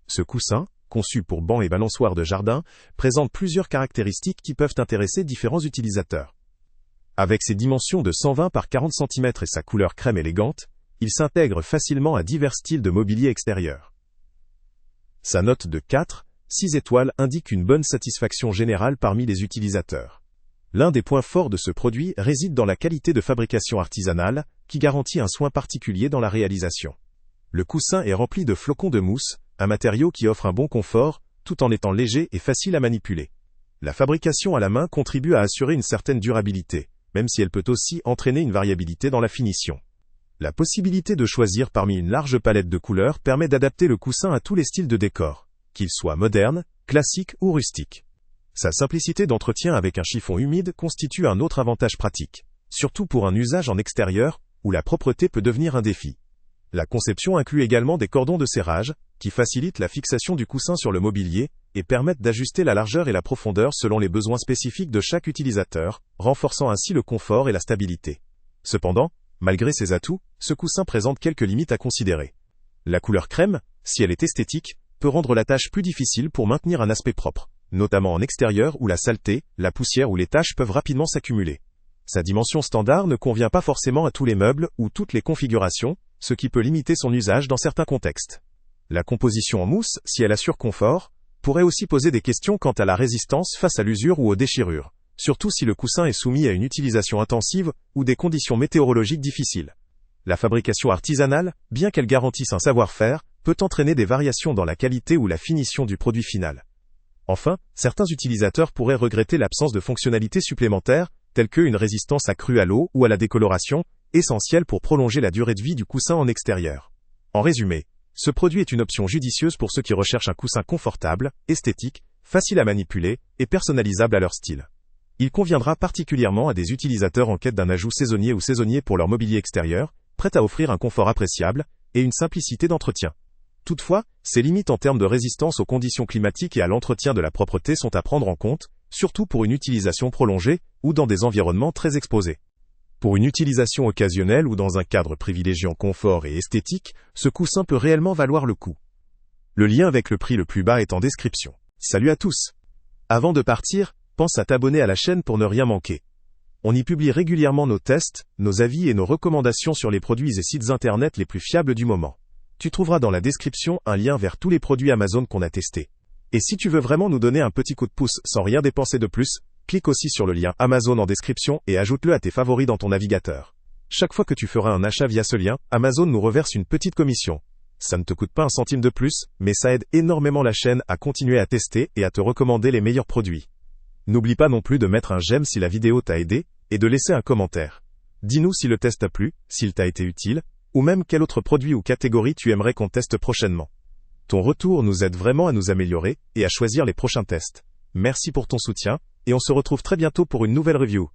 Ce coussin, conçu pour banc et balançoire de jardin, présente plusieurs caractéristiques qui peuvent intéresser différents utilisateurs. Avec ses dimensions de 120 par 40 cm et sa couleur crème élégante, il s'intègre facilement à divers styles de mobilier extérieur. Sa note de 4,6 étoiles indique une bonne satisfaction générale parmi les utilisateurs. L'un des points forts de ce produit réside dans la qualité de fabrication artisanale, qui garantit un soin particulier dans la réalisation. Le coussin est rempli de flocons de mousse, un matériau qui offre un bon confort, tout en étant léger et facile à manipuler. La fabrication à la main contribue à assurer une certaine durabilité, même si elle peut aussi entraîner une variabilité dans la finition. La possibilité de choisir parmi une large palette de couleurs permet d'adapter le coussin à tous les styles de décor, qu'ils soient modernes, classiques ou rustiques. Sa simplicité d'entretien avec un chiffon humide constitue un autre avantage pratique, surtout pour un usage en extérieur, où la propreté peut devenir un défi. La conception inclut également des cordons de serrage, qui facilitent la fixation du coussin sur le mobilier, et permettent d'ajuster la largeur et la profondeur selon les besoins spécifiques de chaque utilisateur, renforçant ainsi le confort et la stabilité. Cependant, malgré ses atouts, ce coussin présente quelques limites à considérer. La couleur crème, si elle est esthétique, peut rendre la tâche plus difficile pour maintenir un aspect propre, notamment en extérieur où la saleté, la poussière ou les taches peuvent rapidement s'accumuler. Sa dimension standard ne convient pas forcément à tous les meubles ou toutes les configurations, ce qui peut limiter son usage dans certains contextes. La composition en mousse, si elle assure confort, pourrait aussi poser des questions quant à la résistance face à l'usure ou aux déchirures, surtout si le coussin est soumis à une utilisation intensive ou des conditions météorologiques difficiles. La fabrication artisanale, bien qu'elle garantisse un savoir-faire, peut entraîner des variations dans la qualité ou la finition du produit final. Enfin, certains utilisateurs pourraient regretter l'absence de fonctionnalités supplémentaires, telles qu'une résistance accrue à l'eau ou à la décoloration, essentielle pour prolonger la durée de vie du coussin en extérieur. En résumé, ce produit est une option judicieuse pour ceux qui recherchent un coussin confortable, esthétique, facile à manipuler et personnalisable à leur style. Il conviendra particulièrement à des utilisateurs en quête d'un ajout saisonnier ou saisonnier pour leur mobilier extérieur, prêt à offrir un confort appréciable et une simplicité d'entretien. Toutefois, ses limites en termes de résistance aux conditions climatiques et à l'entretien de la propreté sont à prendre en compte, surtout pour une utilisation prolongée ou dans des environnements très exposés. Pour une utilisation occasionnelle ou dans un cadre privilégiant confort et esthétique, ce coussin peut réellement valoir le coup. Le lien avec le prix le plus bas est en description. Salut à tous! Avant de partir, pense à t'abonner à la chaîne pour ne rien manquer. On y publie régulièrement nos tests, nos avis et nos recommandations sur les produits et sites internet les plus fiables du moment. Tu trouveras dans la description un lien vers tous les produits Amazon qu'on a testés. Et si tu veux vraiment nous donner un petit coup de pouce sans rien dépenser de plus, clique aussi sur le lien Amazon en description et ajoute-le à tes favoris dans ton navigateur. Chaque fois que tu feras un achat via ce lien, Amazon nous reverse une petite commission. Ça ne te coûte pas un centime de plus, mais ça aide énormément la chaîne à continuer à tester et à te recommander les meilleurs produits. N'oublie pas non plus de mettre un j'aime si la vidéo t'a aidé, et de laisser un commentaire. Dis-nous si le test t'a plu, s'il t'a été utile, ou même quel autre produit ou catégorie tu aimerais qu'on teste prochainement. Ton retour nous aide vraiment à nous améliorer et à choisir les prochains tests. Merci pour ton soutien, et on se retrouve très bientôt pour une nouvelle review.